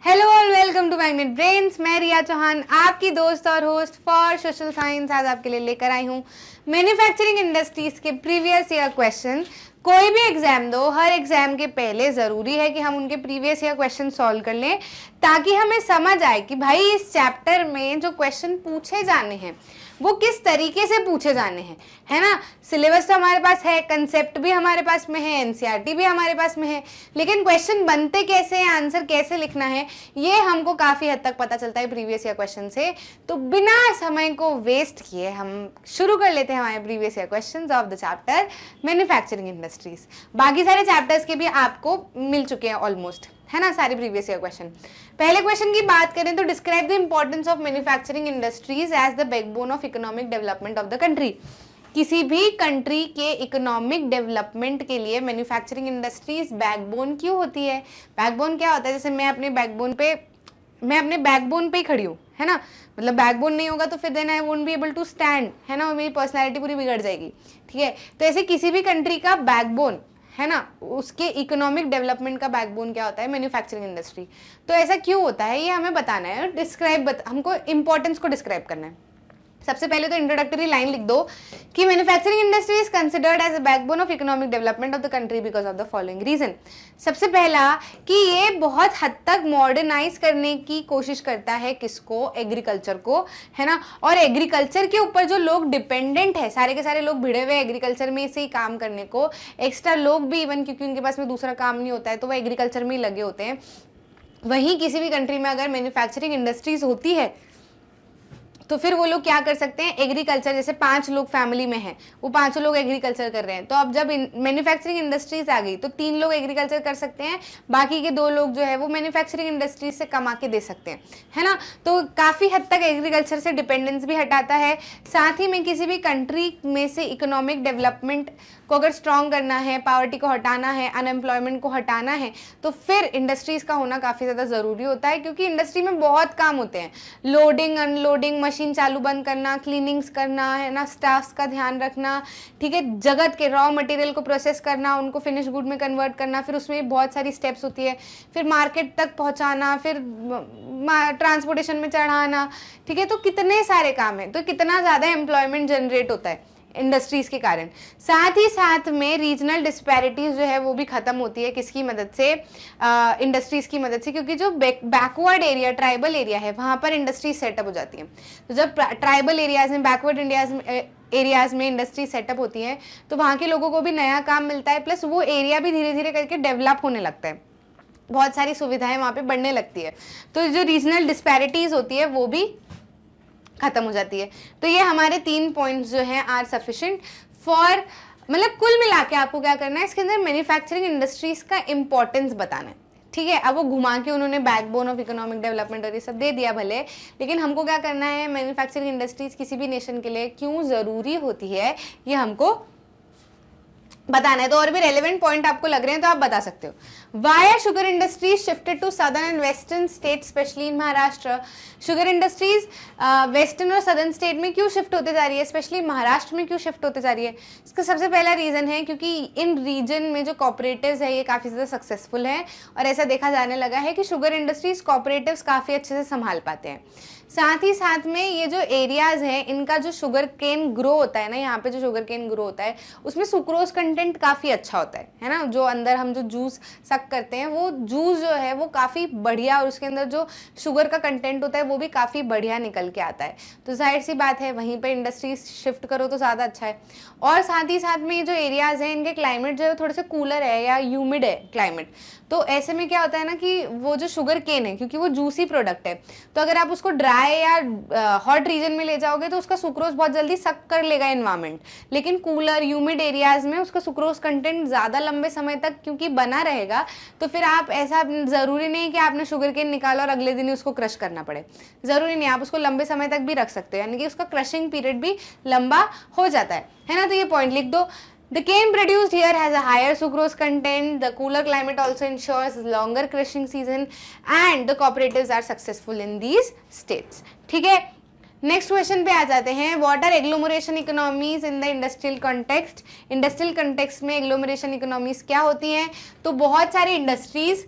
Hello all, welcome to Magnet Brains. मैं रिया चौहान, आपकी दोस्त और होस्ट फॉर सोशल साइंस, आज आपके लिए लेकर आई हूँ मैन्युफैक्चरिंग इंडस्ट्रीज के प्रीवियस ईयर क्वेश्चन। कोई भी एग्जाम दो, हर एग्जाम के पहले ज़रूरी है कि हम उनके प्रीवियस ईयर क्वेश्चन सॉल्व कर लें, ताकि हमें समझ आए कि भाई इस चैप्टर में जो क्वेश्चन पूछे जाने हैं वो किस तरीके से पूछे जाने हैं, है ना। सिलेबस तो हमारे पास है, कंसेप्ट भी हमारे पास में है, एनसीईआरटी भी हमारे पास में है, लेकिन क्वेश्चन बनते कैसे हैं, आंसर कैसे लिखना है, ये हमको काफ़ी हद तक पता चलता है प्रीवियस ईयर क्वेश्चन से। तो बिना समय को वेस्ट किए हम शुरू कर लेते हैं हमारे previous year question of the chapter manufacturing industries. बाकी सारे चैप्टर्स के भी आपको मिल चुके हैं ऑलमोस्ट, है ना, सारे प्रीवियस ईयर क्वेश्चन। पहले क्वेश्चन की बात करें तो describe the importance of manufacturing industries as the backbone of economic development of the country. किसी भी कंट्री के इकोनॉमिक डेवलपमेंट के लिए मैन्युफैक्चरिंग इंडस्ट्रीज बैकबोन क्यों होती है। बैकबोन क्या होता है, जैसे मैं अपने बैकबोन पे ही खड़ी हूँ, है ना, मतलब बैकबोन नहीं होगा तो फिर then I won't be able to stand, है ना, मेरी पर्सनैलिटी पूरी बिगड़ जाएगी। ठीक है, तो ऐसे किसी भी कंट्री का बैकबोन, है ना, उसके इकोनॉमिक डेवलपमेंट का बैकबोन क्या होता है, मैन्युफैक्चरिंग इंडस्ट्री। तो ऐसा क्यों होता है ये हमें बताना है, हमको इंपॉर्टेंस को डिस्क्राइब करना है। सबसे पहले तो इंट्रोडक्टरी लाइन लिख दो कि manufacturing industry is considered as a backbone of economic development of the country because of the following reason. सबसे पहला कि ये बहुत हद तक मॉडर्नाइज करने की कोशिश करता है, किसको, एग्रीकल्चर को, है ना। और एग्रीकल्चर के ऊपर जो लोग डिपेंडेंट है, सारे के सारे लोग भिड़े हुए एग्रीकल्चर में से ही काम करने को, एक्स्ट्रा लोग भी इवन क्योंकि उनके पास में दूसरा काम नहीं होता है तो वो एग्रीकल्चर में ही लगे होते हैं। वहीं किसी भी कंट्री में अगर मैन्युफैक्चरिंग इंडस्ट्रीज होती है तो फिर वो लोग क्या कर सकते हैं, एग्रीकल्चर, जैसे 5 लोग फैमिली में हैं, वो 5 लोग एग्रीकल्चर कर रहे हैं, तो अब जब मैन्युफैक्चरिंग इंडस्ट्रीज आ गई तो 3 लोग एग्रीकल्चर कर सकते हैं, बाकी के 2 लोग जो है वो मैन्युफैक्चरिंग इंडस्ट्रीज से कमा के दे सकते हैं, है ना। तो काफ़ी हद तक एग्रीकल्चर से डिपेंडेंस भी हटाता है। साथ ही में किसी भी कंट्री में से इकोनॉमिक डेवलपमेंट को अगर स्ट्रॉन्ग करना है, पॉवर्टी को हटाना है, अनएम्प्लॉयमेंट को हटाना है, तो फिर इंडस्ट्रीज का होना काफ़ी ज़्यादा ज़रूरी होता है, क्योंकि इंडस्ट्री में बहुत काम होते हैं, लोडिंग अनलोडिंग, मशीन चालू बंद करना, क्लीनिंग्स करना, है ना, स्टाफ्स का ध्यान रखना, ठीक है, जगत के रॉ मटेरियल को प्रोसेस करना, उनको फिनिश गुड में कन्वर्ट करना, फिर उसमें बहुत सारी स्टेप्स होती है, फिर मार्केट तक पहुंचाना, फिर ट्रांसपोर्टेशन में चढ़ाना, ठीक है, तो कितने सारे काम हैं, तो कितना ज़्यादा एम्प्लॉयमेंट जनरेट होता है इंडस्ट्रीज के कारण। साथ ही साथ में रीजनल डिस्पैरिटीज जो है वो भी खत्म होती है, किसकी मदद से, इंडस्ट्रीज की मदद से, क्योंकि जो बैकवर्ड एरिया, ट्राइबल एरिया है, वहाँ पर इंडस्ट्रीज सेटअप हो जाती है। तो जब ट्राइबल एरियाज में, बैकवर्ड एरियाज में इंडस्ट्री सेटअप होती है तो वहाँ के लोगों को भी नया काम मिलता है, प्लस वो एरिया भी धीरे धीरे करके डेवलप होने लगता है, बहुत सारी सुविधाएं वहाँ पे बढ़ने लगती है, तो जो रीजनल डिस्पैरिटीज होती है वो भी खत्म हो जाती है। तो ये हमारे 3 पॉइंट्स जो हैं आर सफिशिएंट फॉर, मतलब कुल मिला के आपको क्या करना है, इसके अंदर मैन्युफैक्चरिंग इंडस्ट्रीज का इंपॉर्टेंस बताना है। ठीक है, अब वो घुमा के उन्होंने बैकबोन ऑफ इकोनॉमिक डेवलपमेंट और ये सब दे दिया भले, लेकिन हमको क्या करना है, मैन्युफैक्चरिंग इंडस्ट्रीज किसी भी नेशन के लिए क्यों ज़रूरी होती है ये हमको बताना है। तो और भी रेलेवेंट पॉइंट आपको लग रहे हैं तो आप बता सकते हो। Why are sugar industries shifted to southern and western state, specially in Maharashtra. Sugar industries western और सदर्न स्टेट में क्यों शिफ्ट होते जा रही है, स्पेशली महाराष्ट्र में क्यों शिफ्ट होते जा रही है। इसका सबसे पहला रीज़न है क्योंकि इन रीजन में जो कॉपरेटिव्स है ये काफ़ी ज़्यादा सक्सेसफुल है, और ऐसा देखा जाने लगा है कि शुगर इंडस्ट्रीज कॉपरेटिव्स काफ़ी अच्छे से संभाल पाते हैं। साथ ही साथ में ये जो एरियाज़ हैं इनका जो शुगर केन ग्रो होता है ना, यहाँ पे जो शुगर केन ग्रो होता है उसमें सुक्रोज कंटेंट काफ़ी अच्छा होता है ना, जो अंदर हम जो जूस सक करते हैं वो जूस जो है वो काफ़ी बढ़िया, और उसके अंदर जो शुगर का कंटेंट होता है वो भी काफ़ी बढ़िया निकल के आता है। तो जाहिर सी बात है वहीं पर इंडस्ट्रीज शिफ्ट करो तो ज़्यादा अच्छा है। और साथ ही साथ में ये जो एरियाज़ हैं इनके क्लाइमेट जो है थोड़े से कूलर है या ह्यूमिड है क्लाइमेट, तो ऐसे में क्या होता है ना कि वो जो शुगर केन है, क्योंकि वो जूसी प्रोडक्ट है, तो अगर आप उसको ड्राई या हॉट रीजन में ले जाओगे तो उसका सुक्रोज बहुत जल्दी सक कर लेगा एनवायरमेंट, लेकिन कूलर ह्यूमिड एरियाज में उसका सुक्रोज कंटेंट ज़्यादा लंबे समय तक क्योंकि बना रहेगा, तो फिर आप ऐसा ज़रूरी नहीं कि आपने शुगर केन निकाला और अगले दिन ही उसको क्रश करना पड़े, ज़रूरी नहीं, आप उसको लंबे समय तक भी रख सकते हो, यानी कि उसका क्रशिंग पीरियड भी लंबा हो जाता है ना। तो ये पॉइंट लिख दो। The cane produced here has a higher sucrose content. The cooler climate also ensures longer crushing season, and the cooperatives are successful in these states. ठीक है, नेक्स्ट क्वेश्चन पे आ जाते हैं। What are agglomeration economies in the industrial context. Industrial context में agglomeration economies क्या होती हैं, तो बहुत सारी इंडस्ट्रीज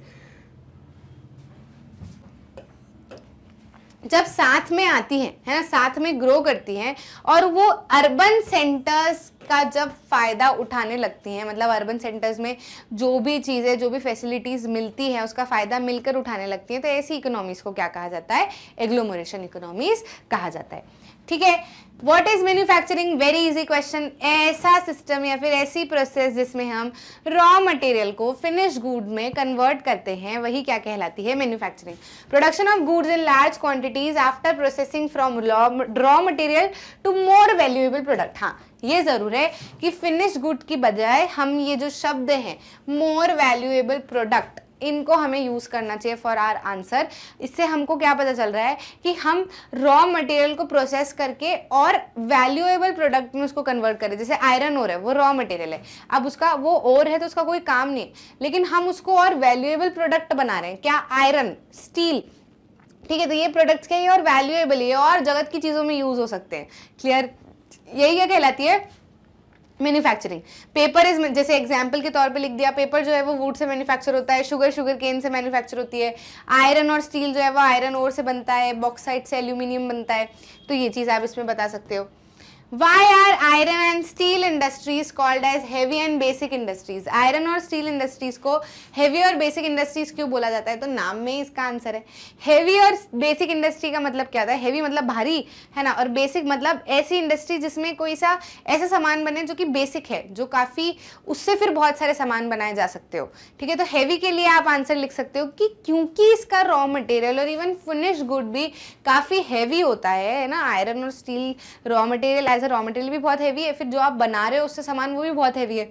जब साथ में आती हैं, है ना, साथ में ग्रो करती हैं और वो अर्बन सेंटर्स का जब फायदा उठाने लगती हैं, मतलब अर्बन सेंटर्स में जो भी चीज़ें, जो भी फैसिलिटीज़ मिलती हैं उसका फ़ायदा मिलकर उठाने लगती हैं, तो ऐसी इकोनॉमीज़ को क्या कहा जाता है? एग्लोमरेशन इकोनॉमीज़ कहा जाता है। ठीक है, what is manufacturing? Very easy question. ऐसा सिस्टम या फिर ऐसी प्रोसेस जिसमें हम रॉ मटेरियल को फिनिश गुड में कन्वर्ट करते हैं, वही क्या कहलाती है? Manufacturing. Production of goods in large quantities after processing from raw material to more valuable product. हाँ, ये जरूर है कि फिनिश गुड की बजाय हम ये जो शब्द हैं मोर वैल्यूएबल प्रोडक्ट, इनको हमें यूज करना चाहिए फॉर आवर आंसर। इससे हमको क्या पता चल रहा है कि हम रॉ मटेरियल को प्रोसेस करके और वैल्यूएबल प्रोडक्ट में उसको कन्वर्ट करें। जैसे आयरन ओर है, वो रॉ मटेरियल है, अब उसका वो ओर है तो उसका कोई काम नहीं, लेकिन हम उसको और वैल्यूएबल प्रोडक्ट बना रहे हैं। क्या? Iron, steel. ठीक है, तो ये प्रोडक्ट्स क्या है और वैल्यूएबल है और जगत की चीजों में यूज हो सकते हैं। क्लियर? यही क्या कहलाती है? मैन्युफैक्चरिंग। पेपर इज, जैसे एग्जाम्पल के तौर पे लिख दिया, पेपर जो है वो वुड से मैन्युफैक्चर होता है, शुगर केन से मैन्युफैक्चर होती है, आयरन और स्टील जो है वो आयरन ओर से बनता है, बॉक्साइट से एल्यूमिनियम बनता है। तो ये चीज़ आप इसमें बता सकते हो। Why are iron and steel industries called as heavy and basic industries? Iron और स्टील इंडस्ट्रीज को हेवी और बेसिक इंडस्ट्रीज क्यों बोला जाता है? तो नाम में ही इसका आंसर है। हेवी और बेसिक इंडस्ट्री का मतलब क्या होता है? हेवी मतलब भारी, है ना, और बेसिक मतलब ऐसी इंडस्ट्री जिसमें कोई सा ऐसा सामान बने जो कि बेसिक है, जो काफ़ी, उससे फिर बहुत सारे सामान बनाए जा सकते हो। ठीक है, तो हेवी के लिए आप आंसर लिख सकते हो कि क्योंकि इसका रॉ मटेरियल और इवन फिनिश गुड भी काफ़ी हैवी होता है ना। आयरन और steel raw material raw material भी बहुत हैवी है, फिर जो आप बना रहे हो उससे सामान वो भी बहुत हैवी है,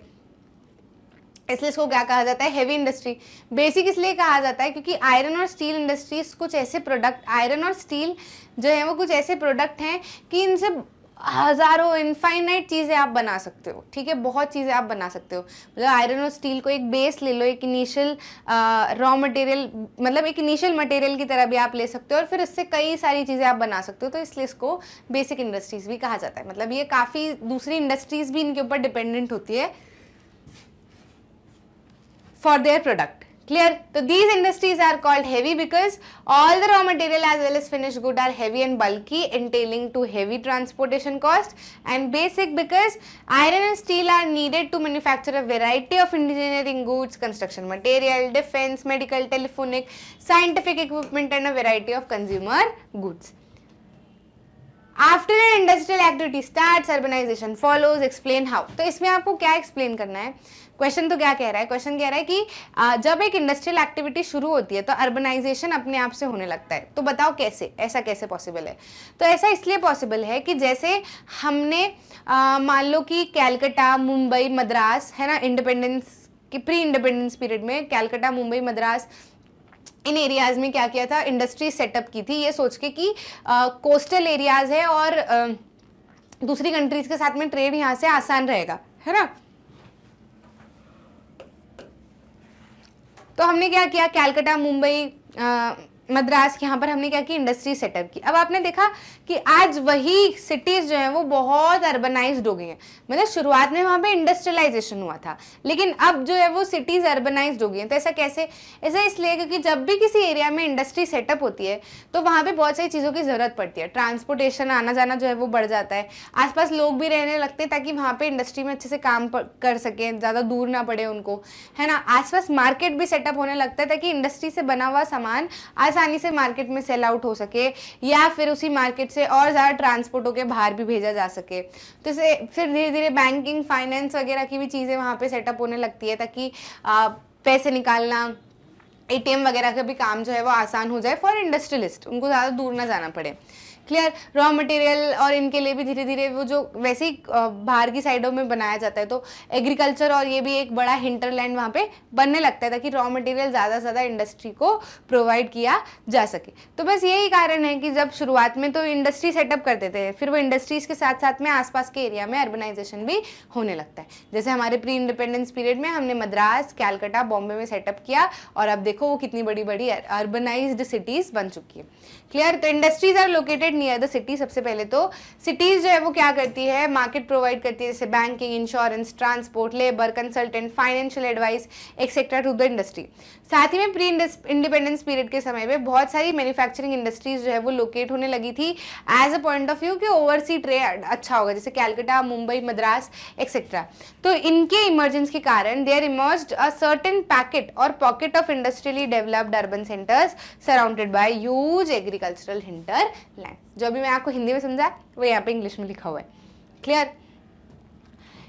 इसलिए इसको क्या कहा जाता है? Heavy industry. बेसिक इसलिए कहा जाता है क्योंकि आयरन और स्टील इंडस्ट्रीज कुछ ऐसे प्रोडक्ट, आयरन और स्टील जो है वो कुछ ऐसे प्रोडक्ट हैं कि इनसे हजारों इनफाइनाइट चीज़ें आप बना सकते हो। ठीक है, बहुत चीज़ें आप बना सकते हो। मतलब आयरन और स्टील को एक बेस ले लो, एक इनिशियल रॉ मटेरियल, मतलब एक इनिशियल मटेरियल की तरह भी आप ले सकते हो और फिर इससे कई सारी चीज़ें आप बना सकते हो। तो इसलिए इसको बेसिक इंडस्ट्रीज भी कहा जाता है। मतलब ये काफ़ी दूसरी इंडस्ट्रीज भी इनके ऊपर डिपेंडेंट होती है for their product. Clear? So these industries are called heavy because all the raw material as well as finished good are heavy and bulky, entailing to heavy transportation cost, and basic because iron and steel are needed to manufacture a variety of engineering goods, construction material, defense, medical, telephonic, scientific equipment and a variety of consumer goods. After an industrial activity starts, urbanization follows. Explain how. तो इसमें आपको क्या explain करना है? Question तो क्या कह रहा है? क्वेश्चन कह रहा है कि जब एक इंडस्ट्रियल एक्टिविटी शुरू होती है तो अर्बनाइजेशन अपने आप से होने लगता है। तो बताओ कैसे, ऐसा कैसे पॉसिबल है? तो ऐसा इसलिए पॉसिबल है कि जैसे हमने मान लो कि कैलकाटा, मुंबई, मद्रास, है ना, इंडिपेंडेंस की प्री इंडिपेंडेंस पीरियड में कैलकाटा, मुंबई, मद्रास इन एरियाज में क्या किया था? इंडस्ट्री सेटअप की थी, ये सोच के कि कोस्टल एरियाज है और दूसरी कंट्रीज के साथ में ट्रेड यहाँ से आसान रहेगा, है ना। तो हमने क्या किया? कैलकाटा, मुंबई, मद्रास, यहाँ पर हमने क्या की? इंडस्ट्री सेटअप की। अब आपने देखा कि आज वही सिटीज जो है वो बहुत अर्बनाइज्ड हो गई हैं। मतलब शुरुआत में वहाँ पे इंडस्ट्रियलाइजेशन हुआ था, लेकिन अब जो है वो सिटीज अर्बनाइज्ड हो गई हैं। तो ऐसा कैसे? ऐसा इसलिए क्योंकि जब भी किसी एरिया में इंडस्ट्री सेटअप होती है तो वहाँ पे बहुत सारी चीज़ों की ज़रूरत पड़ती है। ट्रांसपोर्टेशन, आना जाना जो है वो बढ़ जाता है, आसपास लोग भी रहने लगते हैं ताकि वहाँ पे इंडस्ट्री में अच्छे से काम कर सकें, ज़्यादा दूर ना पड़े उनको, है ना। आसपास मार्केट भी सेटअप होने लगता है ताकि इंडस्ट्री से बना हुआ सामान आसानी से मार्केट में सेल आउट हो सके या फिर उसी मार्केट से और ज़्यादा ट्रांसपोर्ट होकर बाहर भी भेजा जा सके। तो इसे फिर धीरे धीरे बैंकिंग, फाइनेंस वगैरह की भी चीज़ें वहाँ पे सेटअप होने लगती है ताकि पैसे निकालना, एटीएम वगैरह का भी काम जो है वो आसान हो जाए फॉर इंडस्ट्रियलिस्ट, उनको ज़्यादा दूर ना जाना पड़े। क्लियर? रॉ मटेरियल और इनके लिए भी धीरे धीरे वो जो वैसे ही बाहर की साइडों में बनाया जाता है तो एग्रीकल्चर और ये भी एक बड़ा हिंटरलैंड वहाँ पे बनने लगता है ताकि रॉ मटेरियल ज़्यादा से ज़्यादा इंडस्ट्री को प्रोवाइड किया जा सके। तो बस यही कारण है कि जब शुरुआत में तो इंडस्ट्री सेटअप कर देते हैं, फिर वो इंडस्ट्रीज़ के साथ साथ में आसपास के एरिया में अर्बनाइजेशन भी होने लगता है। जैसे हमारे प्री इंडिपेंडेंस पीरियड में हमने मद्रास, कैलकाटा, बॉम्बे में सेटअप किया और अब देखो वो कितनी बड़ी बड़ी अर्बनाइज्ड सिटीज़ बन चुकी है। क्लियर? तो industries are located located near the city. सबसे पहले तो सिटीज जो है वो क्या करती है, मार्केट प्रोवाइड करती है, जैसे banking, insurance, transport, labour, consultant, financial advice etcetera to the industry. साथ ही में प्री इंडिपेंडेंस पीरियड के समय में बहुत सारी मैन्युफैक्चरिंग इंडस्ट्रीज जो है वो लोकेट होने लगी थी as a point of view कि ओवरसी ट्रेड अच्छा होगा, जैसे कैलकाटा, मुंबई, मद्रास एक्सेट्रा। तो इनके इमर्जेंस के कारण there emerged a certain packet or pocket of industrially developed urban centres surrounded by huge agricultural hinterland. जो अभी मैं आपको हिंदी में समझा वो यहाँ पे इंग्लिश में लिखा हुआ है। Clear?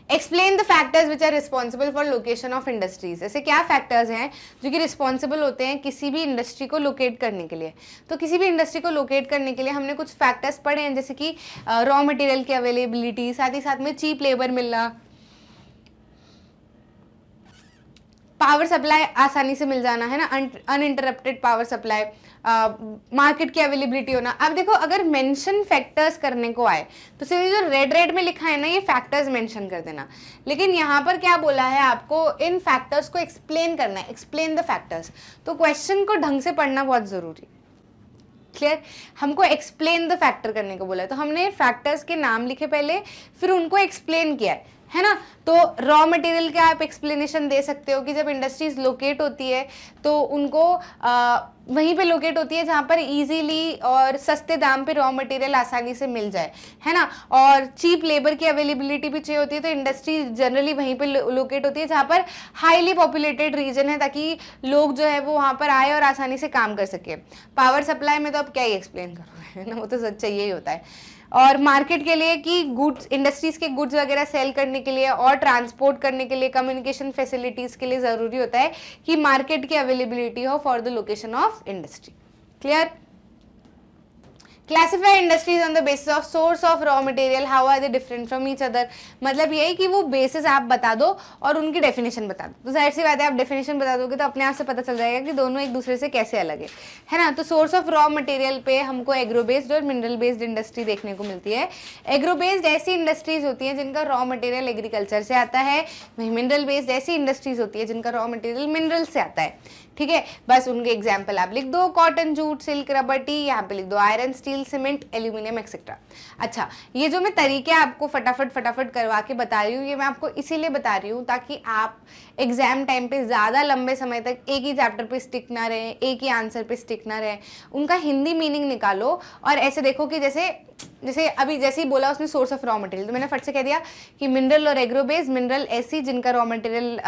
Explain the factors which are responsible for location of industries. ऐसे क्या फैक्टर्स हैं जो कि रिस्पॉन्सिबल होते हैं किसी भी इंडस्ट्री को लोकेट करने के लिए। तो किसी भी इंडस्ट्री को लोकेट करने के लिए हमने कुछ फैक्टर्स पढ़े हैं, जैसे कि रॉ मटेरियल की अवेलेबिलिटी, साथ ही साथ में चीप लेबर मिलना, पावर सप्लाई आसानी से मिल जाना, है ना, अनइंटरप्टेड पावर सप्लाई, मार्केट की अवेलेबिलिटी होना। अब देखो, अगर मेंशन फैक्टर्स करने को आए तो सिर्फ जो रेड रेड में लिखा है ना, ये फैक्टर्स मेंशन कर देना। लेकिन यहाँ पर क्या बोला है आपको, इन फैक्टर्स को एक्सप्लेन करना है, एक्सप्लेन द फैक्टर्स। तो क्वेश्चन को ढंग से पढ़ना बहुत जरूरी। क्लियर? हमको एक्सप्लेन द फैक्टर करने को बोला है, तो हमने फैक्टर्स के नाम लिखे पहले, फिर उनको एक्सप्लेन किया है ना। तो रॉ मटेरियल का आप एक्सप्लेनेशन दे सकते हो कि जब इंडस्ट्रीज लोकेट होती है तो उनको वहीं पे लोकेट होती है जहाँ पर इजीली और सस्ते दाम पे रॉ मटेरियल आसानी से मिल जाए, है ना, और चीप लेबर की अवेलेबिलिटी भी चाहिए होती है। तो इंडस्ट्री जनरली वहीं पे लोकेट होती है जहाँ पर हाईली पॉपुलेटेड रीजन है, ताकि लोग जो है वो वहाँ पर आए और आसानी से काम कर सके। पावर सप्लाई में तो अब क्या ही एक्सप्लेन करोगे, है ना, वो तो सच यही होता है। और मार्केट के लिए कि गुड्स, इंडस्ट्रीज के गुड्स वगैरह सेल करने के लिए और ट्रांसपोर्ट करने के लिए, कम्युनिकेशन फैसिलिटीज के लिए जरूरी होता है कि मार्केट की अवेलेबिलिटी हो for the location of industry. Clear? Classify industries on the basis of source of raw material, how are they different from each other. मतलब यही कि वो बेसिस आप बता दो और उनकी डेफिनेशन बता दो। तो जाहिर सी बात है, आप डेफिनेशन बता दोगे तो अपने आप से पता चल जाएगा कि दोनों एक दूसरे से कैसे अलग है ना। तो सोर्स ऑफ रॉ मटेरियल पे हमको एग्रो बेस्ड और मिनरल बेस्ड इंडस्ट्री देखने को मिलती है। एग्रो बेस्ड ऐसी इंडस्ट्रीज होती हैं जिनका रॉ मटेरियल एग्रीकल्चर से आता है, वहीं मिनरल बेस्ड ऐसी इंडस्ट्रीज होती है जिनका रॉ मटेरियल मिनरल से आता है। ठीक है, बस उनके एग्जाम्पल आप लिख दो, cotton, jute, silk, rubber, T, यहाँ पे लिख दो iron, steel, cement, aluminium etcetera. अच्छा, ये जो मैं तरीके आपको फटाफट करवा के बता रही हूँ, ये मैं आपको इसीलिए बता रही हूँ ताकि आप एग्जाम टाइम पे ज़्यादा लंबे समय तक एक ही चैप्टर पे स्टिक ना रहे, एक ही आंसर पे स्टिक ना रहे, उनका हिंदी मीनिंग निकालो। और ऐसे देखो कि जैसे अभी जैसे ही बोला उसने सोर्स ऑफ रॉ मटेरियल, तो मैंने फट से कह दिया कि मिनरल और एग्रो बेस्ड, मिनरल ऐसी जिनका रॉ मटेरियल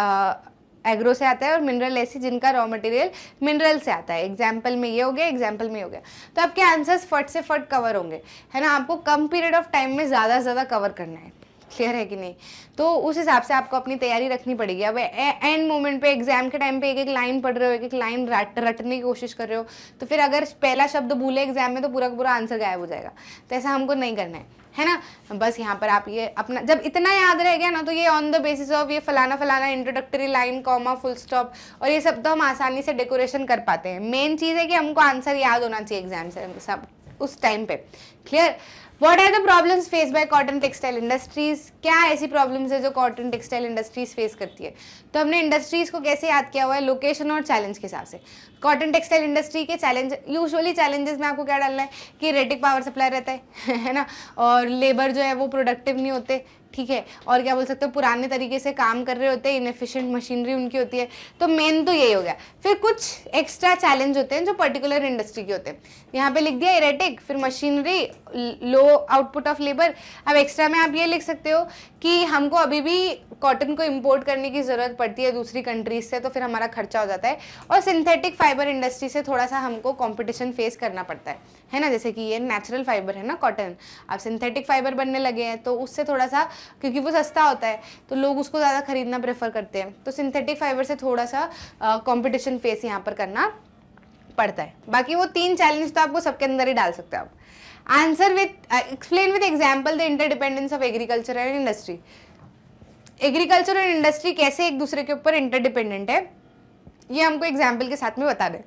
एग्रो से आता है और मिनरल ऐसी जिनका रॉ मटेरियल मिनरल से आता है। एग्जाम्पल में ये हो गया, एग्जाम्पल में ये हो गया। तो आपके आंसर्स फट से फट कवर होंगे, है ना। आपको कम पीरियड ऑफ टाइम में ज़्यादा से ज़्यादा कवर करना है। क्लियर है कि नहीं? तो उस हिसाब से आपको अपनी तैयारी रखनी पड़ेगी। अब एंड मोमेंट पे, एग्जाम के टाइम पे एक एक लाइन पढ़ रहे हो, एक एक लाइन रटने की कोशिश कर रहे हो, तो फिर अगर पहला शब्द भूले एग्जाम में तो पूरा का पूरा आंसर गायब हो जाएगा। तो ऐसा हमको नहीं करना है ना। बस यहाँ पर आप ये अपना जब इतना याद रह गया ना, तो ये ऑन द बेसिस ऑफ ये फलाना फलाना introductory line, comma, full stop और ये सब तो हम आसानी से डेकोरेशन कर पाते हैं। मेन चीज़ है कि हमको आंसर याद होना चाहिए एग्जाम से सब उस टाइम पे। Clear? What are the problems faced by cotton textile industries? क्या ऐसी प्रॉब्लम्स है जो कॉटन टेक्सटाइल इंडस्ट्रीज फेस करती है? तो हमने इंडस्ट्रीज को कैसे याद किया हुआ है, लोकेशन और चैलेंज के हिसाब से। कॉटन टेक्सटाइल इंडस्ट्री के चैलेंज, यूजुअली चैलेंजेस में आपको क्या डालना है कि रेटिक पावर सप्लाई रहता है ना, और लेबर जो है वो प्रोडक्टिव नहीं होते। ठीक है, और क्या बोल सकते हो, पुराने तरीके से काम कर रहे होते हैं, इनएफिशिएंट मशीनरी उनकी होती है। तो मेन तो यही हो गया। फिर कुछ एक्स्ट्रा चैलेंज होते हैं जो पर्टिकुलर इंडस्ट्री के होते हैं। यहाँ पे लिख दिया इरेटिक, फिर machinery, low output of labour. अब एक्स्ट्रा में आप ये लिख सकते हो कि हमको अभी भी कॉटन को इंपोर्ट करने की ज़रूरत पड़ती है दूसरी कंट्रीज से, तो फिर हमारा खर्चा हो जाता है। और सिंथेटिक फाइबर इंडस्ट्री से थोड़ा सा हमको कंपटीशन फेस करना पड़ता है ना। जैसे कि ये नेचुरल फाइबर है ना कॉटन, अब सिंथेटिक फाइबर बनने लगे हैं तो उससे थोड़ा सा, क्योंकि वो सस्ता होता है तो लोग उसको ज़्यादा खरीदना प्रेफर करते हैं, तो सिंथेटिक फाइबर से थोड़ा सा कंपटीशन फेस यहाँ पर करना पड़ता है। बाकी वो 3 चैलेंज तो आपको सबके अंदर ही डाल सकते हो आप। Answer with, explain with example the interdependence of agriculture and industry. Agriculture और इंडस्ट्री कैसे एक दूसरे के ऊपर इंटरडिपेंडेंट है, ये हमको एग्जाम्पल के साथ में बता दें।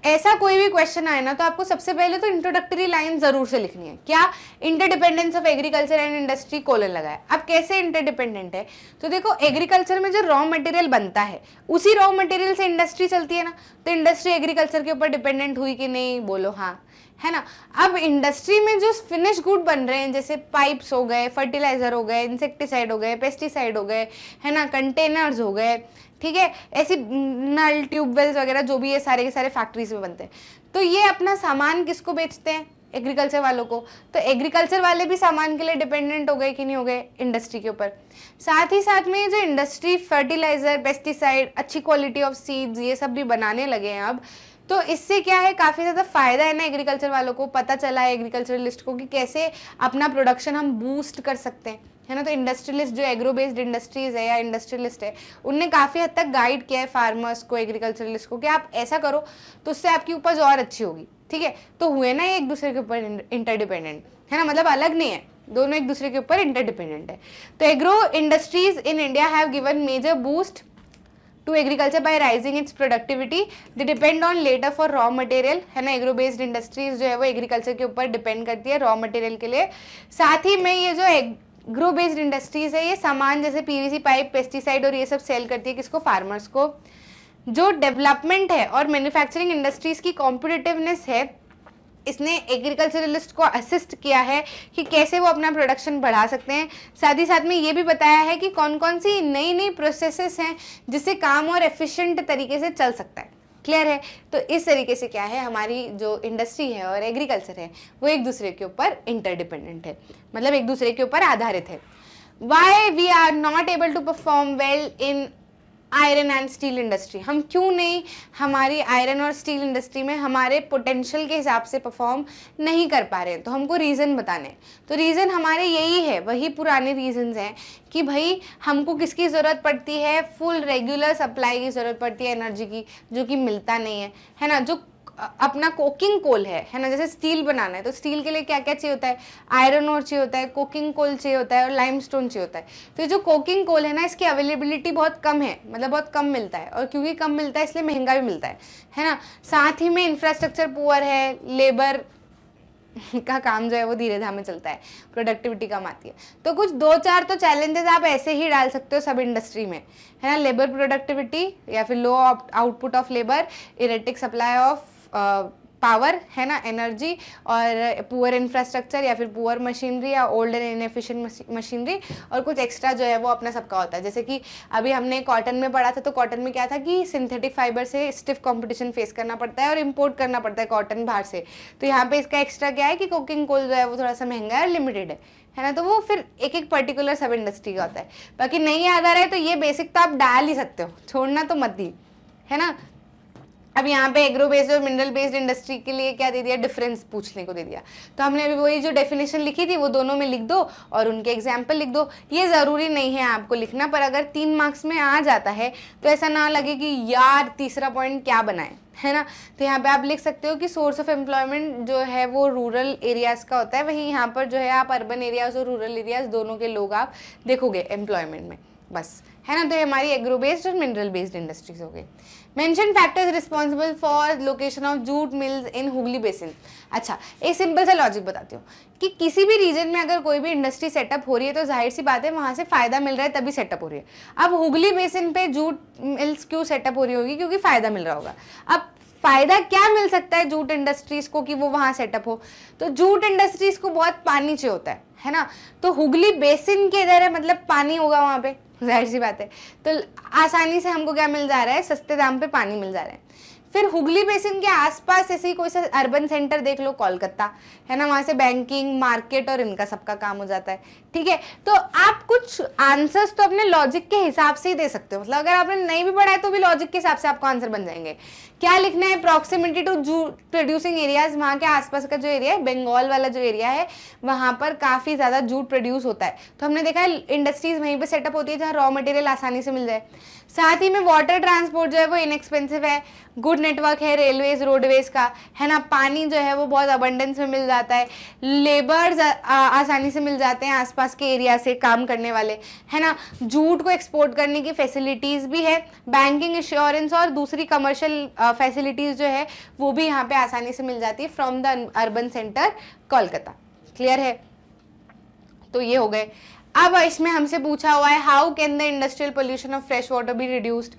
ऐसा कोई भी क्वेश्चन आए ना तो आपको सबसे पहले तो इंट्रोडक्टरी लाइन जरूर से लिखनी है, क्या, interdependence of agriculture and industry colon लगाए। अब कैसे इंटरडिपेंडेंट है, तो देखो एग्रीकल्चर में जो रॉ मटेरियल बनता है उसी रॉ मटेरियल से इंडस्ट्री चलती है ना, तो इंडस्ट्री एग्रीकल्चर के ऊपर डिपेंडेंट हुई कि नहीं, बोलो हाँ, है ना। अब इंडस्ट्री में जो फिनिश गुड बन रहे हैं जैसे पाइप्स हो गए, फर्टिलाइजर हो गए, इंसेक्टिसाइड हो गए, पेस्टिसाइड हो गए, है ना, कंटेनर्स हो गए, ठीक है, ऐसी नल ट्यूबवेल्स वगैरह जो भी ये सारे के सारे फैक्ट्रीज में बनते हैं, तो ये अपना सामान किसको बेचते हैं, एग्रीकल्चर वालों को। तो एग्रीकल्चर वाले भी सामान के लिए डिपेंडेंट हो गए कि नहीं हो गए, इंडस्ट्री के ऊपर। साथ ही साथ में जो इंडस्ट्री फर्टिलाइजर, पेस्टिसाइड, अच्छी क्वालिटी ऑफ सीड्स ये सब भी बनाने लगे हैं अब, तो इससे क्या है, काफ़ी ज़्यादा फायदा है ना एग्रीकल्चर वालों को। पता चला है एग्रीकल्चरलिस्ट को कि कैसे अपना प्रोडक्शन हम बूस्ट कर सकते हैं, है ना। तो इंडस्ट्रियलिस्ट जो एग्रो बेस्ड इंडस्ट्रीज है या इंडस्ट्रियलिस्ट है, उनने काफ़ी हद तक गाइड किया है फार्मर्स को, एग्रीकल्चरलिस्ट को, कि आप ऐसा करो तो उससे आपकी उपज और अच्छी होगी, ठीक है। तो हुए ना ये एक दूसरे के ऊपर इंटरडिपेंडेंट, है ना, मतलब अलग नहीं है, दोनों एक दूसरे के ऊपर इंटरडिपेंडेंट है। तो agro industries in India have given major boost to agriculture by raising its productivity, they depend on latter for raw material, है ना। एग्रो बेस्ड इंडस्ट्रीज जो है वो एग्रीकल्चर के ऊपर डिपेंड करती है रॉ मटेरियल के लिए। साथ ही में ये जो एग्रो बेस्ड इंडस्ट्रीज है ये सामान जैसे पीवीसी पाइप, पेस्टिसाइड और ये सब सेल करती है किसको, फार्मर्स को। जो डेवलपमेंट है और मैन्युफैक्चरिंग इंडस्ट्रीज की कॉम्पिटिटिवनेस है, इसने एग्रीकल्चरलिस्ट को असिस्ट किया है कि कैसे वो अपना प्रोडक्शन बढ़ा सकते हैं। साथ ही साथ में ये भी बताया है कि कौन कौन सी नई नई प्रोसेसेस हैं जिससे काम और एफिशिएंट तरीके से चल सकता है। क्लियर है। तो इस तरीके से क्या है, हमारी जो इंडस्ट्री है और एग्रीकल्चर है वो एक दूसरे के ऊपर इंटरडिपेंडेंट है, मतलब एक दूसरे के ऊपर आधारित है। Why we are not able to perform well in iron and steel industry, हम क्यों नहीं हमारी आयरन और स्टील इंडस्ट्री में हमारे पोटेंशियल के हिसाब से परफॉर्म नहीं कर पा रहे हैं, तो हमको रीज़न बताने। तो रीज़न हमारे यही है, वही पुराने रीजंस हैं कि भाई हमको किसकी ज़रूरत पड़ती है, फुल रेगुलर सप्लाई की ज़रूरत पड़ती है एनर्जी की, जो कि मिलता नहीं है ना। जो अपना कोकिंग कोल है ना, जैसे स्टील बनाना है तो स्टील के लिए क्या क्या चाहिए होता है, आयरन ओर चाहिए होता है, कोकिंग कोल चाहिए होता है और लाइमस्टोन चाहिए होता है। तो ये जो कोकिंग कोल है ना, इसकी अवेलेबिलिटी बहुत कम है, मतलब बहुत कम मिलता है, और क्योंकि कम मिलता है इसलिए महंगा भी मिलता है ना। साथ ही में इंफ्रास्ट्रक्चर पुअर है, लेबर का काम जो है वो धीरे धामे चलता है, प्रोडक्टिविटी कम आती है। तो कुछ 2-4 तो चैलेंजेस आप ऐसे ही डाल सकते हो सब इंडस्ट्री में, है ना। लेबर प्रोडक्टिविटी या फिर low output of labour, erratic supply of power, है ना, एनर्जी, और पुअर इंफ्रास्ट्रक्चर या फिर पुअर मशीनरी या ओल्ड एंड इनएफिशिएंट मशीनरी, और कुछ एक्स्ट्रा जो है वो अपना सबका होता है। जैसे कि अभी हमने कॉटन में पढ़ा था, तो कॉटन में क्या था कि सिंथेटिक फाइबर से स्टिफ कंपटीशन फेस करना पड़ता है और इंपोर्ट करना पड़ता है कॉटन बाहर से। तो यहाँ पे इसका एक्स्ट्रा क्या है कि कोकिंग कोल जो है वो थोड़ा सा महंगा है और लिमिटेड है ना। तो वो फिर एक एक पर्टिकुलर सब इंडस्ट्री का होता है। बाकी नहीं याद आ रहा है तो ये बेसिक तो आप डाल ही सकते हो, छोड़ना तो मत ही, है ना। अब यहाँ पे एग्रो बेस्ड और मिनरल बेस्ड इंडस्ट्री के लिए क्या दे दिया, डिफरेंस पूछने को दे दिया। तो हमने अभी वही जो डेफिनेशन लिखी थी वो दोनों में लिख दो और उनके एग्जाम्पल लिख दो। ये ज़रूरी नहीं है आपको लिखना, पर अगर 3 मार्क्स में आ जाता है तो ऐसा ना लगे कि यार तीसरा पॉइंट क्या बनाए, है ना। तो यहाँ पे आप लिख सकते हो कि सोर्स ऑफ एम्प्लॉयमेंट जो है वो रूरल एरियाज़ का होता है, वहीं यहाँ पर जो है आप अर्बन एरियाज और रूरल एरियाज दोनों के लोग आप देखोगे एम्प्लॉयमेंट में, बस, है ना। तो ये हमारी एग्रो बेस्ड और मिनरल बेस्ड इंडस्ट्रीज हो गई। Mention factors responsible for location of jute mills in Hooghly basin. अच्छा, एक सिंपल सा लॉजिक बताती हूँ कि किसी भी रीजन में अगर कोई भी इंडस्ट्री सेटअप हो रही है तो जाहिर सी बात है वहाँ से फ़ायदा मिल रहा है तभी सेटअप हो रही है। अब हुगली बेसिन पे जूट मिल्स क्यों सेटअप हो रही होगी, क्योंकि फ़ायदा मिल रहा होगा। अब फ़ायदा क्या मिल सकता है जूट इंडस्ट्रीज़ को कि वो वहाँ सेटअप हो, तो जूट इंडस्ट्रीज़ को बहुत पानी चाहिए होता है ना। तो हुगली बेसिन के इधर है, मतलब पानी होगा वहाँ पे, जाहिर सी बात है। तो आसानी से हमको क्या मिल जा रहा है, सस्ते दाम पे पानी मिल जा रहा है। फिर हुगली बेसिन के आसपास ऐसे ही कोई सा अर्बन सेंटर देख लो, कोलकाता, है ना, वहाँ से बैंकिंग, मार्केट और इनका सबका काम हो जाता है, ठीक है। तो आप कुछ आंसर्स तो अपने लॉजिक के हिसाब से ही दे सकते हो, मतलब अगर आपने नहीं भी पढ़ा है तो भी लॉजिक के हिसाब से आपको आंसर बन जाएंगे। क्या लिखना है, proximity to jute producing areas, वहाँ के आसपास का जो एरिया है, बंगाल वाला जो एरिया है वहाँ पर काफ़ी ज़्यादा जूट प्रोड्यूस होता है, तो हमने देखा है इंडस्ट्रीज वहीं पर सेटअप होती है जहाँ रॉ मटेरियल आसानी से मिल जाए। साथ ही में वाटर ट्रांसपोर्ट जो है वो इनएक्सपेंसिव है, गुड नेटवर्क है रेलवेज रोडवेज का, है ना, पानी जो है वो बहुत अबंडेंस में मिल जाता है, लेबर्स आसानी से मिल जाते हैं आसपास के एरिया से काम करने वाले, है ना, जूट को एक्सपोर्ट करने की फैसिलिटीज़ भी है, बैंकिंग इंश्योरेंस और दूसरी कमर्शियल फैसिलिटीज़ जो है वो भी यहाँ पे आसानी से मिल जाती है from the urban centre Kolkata. Clear है? तो ये हो गए। अब इसमें हमसे पूछा हुआ है how can the industrial pollution of fresh water be reduced.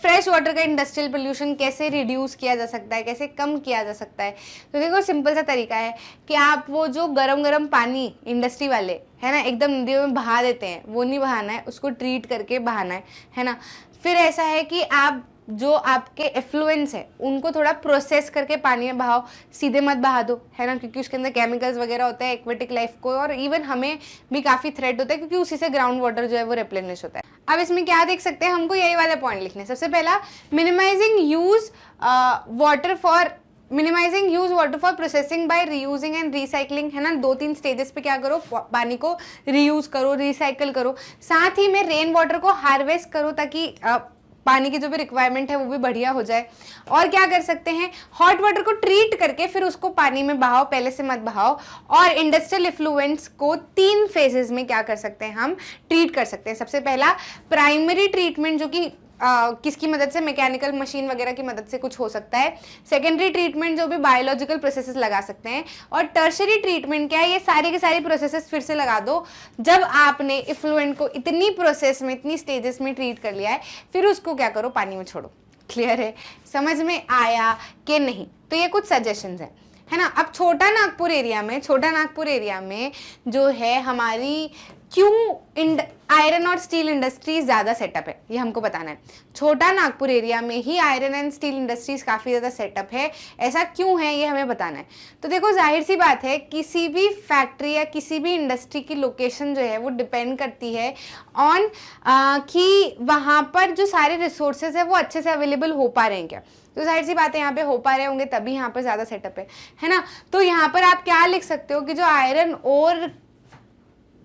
Fresh water का इंडस्ट्रियल पोल्यूशन कैसे रिड्यूस किया जा सकता है, कैसे कम किया जा सकता है? तो देखो सिंपल सा तरीका है कि आप वो जो गरम गरम पानी इंडस्ट्री वाले है ना एकदम नदियों में बहा देते हैं, वो नहीं बहाना है, उसको ट्रीट करके बहाना है ना। फिर ऐसा है कि आप जो आपके एफ्लुएंस है उनको थोड़ा प्रोसेस करके पानी में बहाओ, सीधे मत बहा दो, है ना, क्योंकि उसके अंदर केमिकल्स वगैरह होते हैं, एक्वेटिक लाइफ को और इवन हमें भी काफ़ी थ्रेट होता है क्योंकि उसी से ग्राउंड वाटर जो है वो रिप्लेनिश होता है। अब इसमें क्या देख सकते हैं, हमको यही वाले पॉइंट लिखने हैं। सबसे पहला minimising use water for processing by reusing and recycling, है ना। 2-3 स्टेजेस पे क्या करो, पानी को रीयूज करो, रिसाइकल करो। साथ ही में रेन वाटर को हार्वेस्ट करो ताकि पानी की जो भी रिक्वायरमेंट है वो भी बढ़िया हो जाए। और क्या कर सकते हैं, हॉट वाटर को ट्रीट करके फिर उसको पानी में बहाओ, पहले से मत बहाओ। और इंडस्ट्रियल इफ्लुएंट्स को 3 फेजेस में क्या कर सकते हैं, हम ट्रीट कर सकते हैं। सबसे पहला प्राइमरी ट्रीटमेंट जो कि किसकी मदद से, मैकेनिकल मशीन वगैरह की मदद से कुछ हो सकता है। सेकेंडरी ट्रीटमेंट जो भी बायोलॉजिकल प्रोसेसेस लगा सकते हैं। और टर्शरी ट्रीटमेंट क्या है, ये सारी की सारी प्रोसेसेस फिर से लगा दो जब आपने इफ्लुएंट को इतनी प्रोसेस में, इतनी स्टेजेस में ट्रीट कर लिया है, फिर उसको क्या करो, पानी में छोड़ो। क्लियर है? समझ में आया कि नहीं? तो ये कुछ सजेशंस हैं, है ना। अब छोटा नागपुर एरिया में जो है हमारी क्यों आयरन और स्टील इंडस्ट्री ज्यादा सेटअप है, ये हमको बताना है। छोटा नागपुर एरिया में ही आयरन एंड स्टील इंडस्ट्रीज काफी ज्यादा सेटअप है, ऐसा क्यों है ये हमें बताना है। तो देखो जाहिर सी बात है, किसी भी फैक्ट्री या किसी भी इंडस्ट्री की लोकेशन जो है वो डिपेंड करती है ऑन कि वहां पर जो सारे रिसोर्सेज है वो अच्छे से अवेलेबल हो पा रहे हैं क्या। तो जाहिर सी बात है यहाँ पे हो पा रहे होंगे तभी यहाँ पर ज्यादा सेटअप है ना। तो यहाँ पर आप क्या लिख सकते हो कि जो आयरन और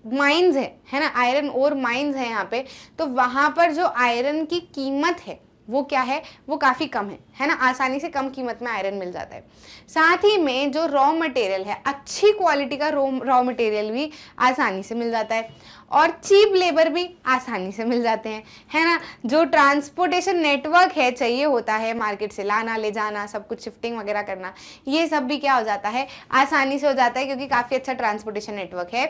माइंस है ना, आयरन और माइंस है यहाँ पे, तो वहां पर जो आयरन की कीमत है वो क्या है, वो काफ़ी कम है ना, आसानी से कम कीमत में आयरन मिल जाता है। साथ ही में जो रॉ मटेरियल है, अच्छी क्वालिटी का रॉ मटेरियल भी आसानी से मिल जाता है और चीप लेबर भी आसानी से मिल जाते हैं, है ना। जो ट्रांसपोर्टेशन नेटवर्क है चाहिए होता है, मार्केट से लाना ले जाना, सब कुछ शिफ्टिंग वगैरह करना, ये सब भी क्या हो जाता है, आसानी से हो जाता है क्योंकि काफ़ी अच्छा ट्रांसपोर्टेशन नेटवर्क है।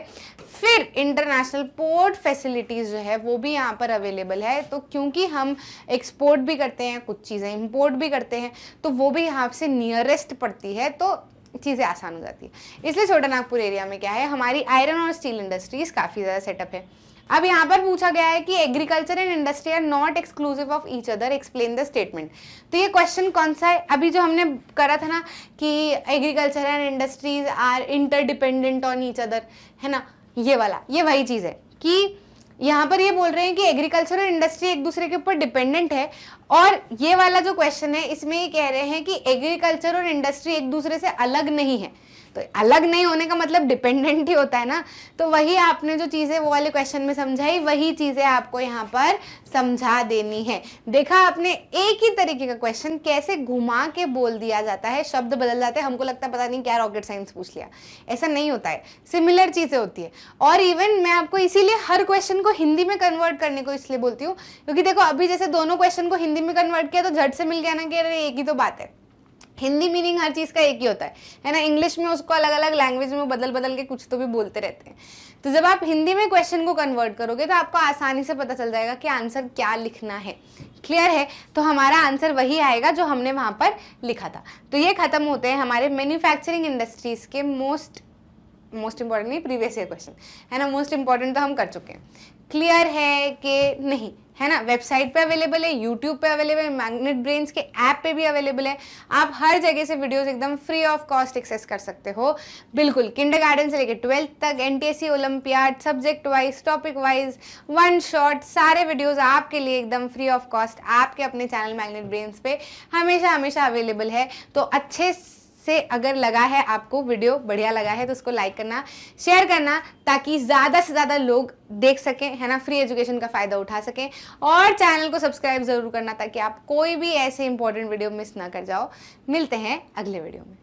फिर इंटरनेशनल पोर्ट फैसिलिटीज़ जो है वो भी यहाँ पर अवेलेबल है। तो क्योंकि हम एक्सपोर्ट भी करते हैं, कुछ चीज़ें इंपोर्ट भी करते हैं, तो वो भी यहाँ से नियरेस्ट पड़ती है, तो चीज़ें आसान हो जाती है। इसलिए छोटा नागपुर एरिया में क्या है, हमारी आयरन और स्टील इंडस्ट्रीज काफ़ी ज़्यादा सेटअप है। अब यहाँ पर पूछा गया है कि agriculture and industry are not exclusive of each other, explain the statement. तो ये क्वेश्चन कौन सा है, अभी जो हमने करा था ना कि agriculture and industries are interdependent on each other, है ना, ये वाला, ये वही चीज़ है कि यहाँ पर ये बोल रहे हैं कि एग्रीकल्चर और इंडस्ट्री एक दूसरे के ऊपर डिपेंडेंट है। और ये वाला जो क्वेश्चन है इसमें ये कह रहे हैं कि एग्रीकल्चर और इंडस्ट्री एक दूसरे से अलग नहीं है। तो अलग नहीं होने का मतलब डिपेंडेंट ही होता है ना। तो वही आपने जो चीज़ें वो वाले क्वेश्चन में समझाई, वही चीज़ें आपको यहाँ पर समझा देनी है। देखा आपने, एक ही तरीके का क्वेश्चन कैसे घुमा के बोल दिया जाता है, शब्द बदल जाते हैं, हमको लगता है पता नहीं क्या रॉकेट साइंस पूछ लिया, ऐसा नहीं होता है, सिमिलर चीज़ें होती है। और इवन मैं आपको इसीलिए हर क्वेश्चन को हिंदी में कन्वर्ट करने को इसलिए बोलती हूँ क्योंकि देखो अभी जैसे दोनों क्वेश्चन को हिंदी में कन्वर्ट किया तो झट से मिल गया ना कि अरे एक ही तो बात है। हिंदी मीनिंग हर चीज़ का एक ही होता है ना। इंग्लिश में उसको अलग अलग लैंग्वेज में बदल बदल के कुछ तो भी बोलते रहते हैं। तो जब आप हिंदी में क्वेश्चन को कन्वर्ट करोगे तो आपको आसानी से पता चल जाएगा कि आंसर क्या लिखना है। क्लियर है? तो हमारा आंसर वही आएगा जो हमने वहाँ पर लिखा था। तो ये खत्म होते हैं हमारे मैन्युफैक्चरिंग इंडस्ट्रीज के मोस्ट इंपॉर्टेंट नहीं, प्रीवियस ईयर क्वेश्चन है ना, मोस्ट इंपॉर्टेंट तो हम कर चुके हैं। क्लियर है कि नहीं, है ना। वेबसाइट पे अवेलेबल है, यूट्यूब पे अवेलेबल है, मैग्नेट ब्रेन्स के ऐप पे भी अवेलेबल है। आप हर जगह से वीडियोस एकदम फ्री ऑफ कॉस्ट एक्सेस कर सकते हो, बिल्कुल। किंडरगार्टन से लेकर 12th तक, NTSC olympiad, subject wise, topic wise, one shot, सारे वीडियोस आपके लिए एकदम फ्री ऑफ कॉस्ट आपके अपने चैनल मैग्नेट ब्रेन्स पे हमेशा अवेलेबल है। तो अच्छे से अगर लगा है आपको वीडियो बढ़िया लगा है तो उसको लाइक करना, शेयर करना, ताकि ज़्यादा से ज़्यादा लोग देख सकें, है ना, फ्री एजुकेशन का फ़ायदा उठा सकें। और चैनल को सब्सक्राइब ज़रूर करना ताकि आप कोई भी ऐसे इंपॉर्टेंट वीडियो मिस ना कर जाओ। मिलते हैं अगले वीडियो में।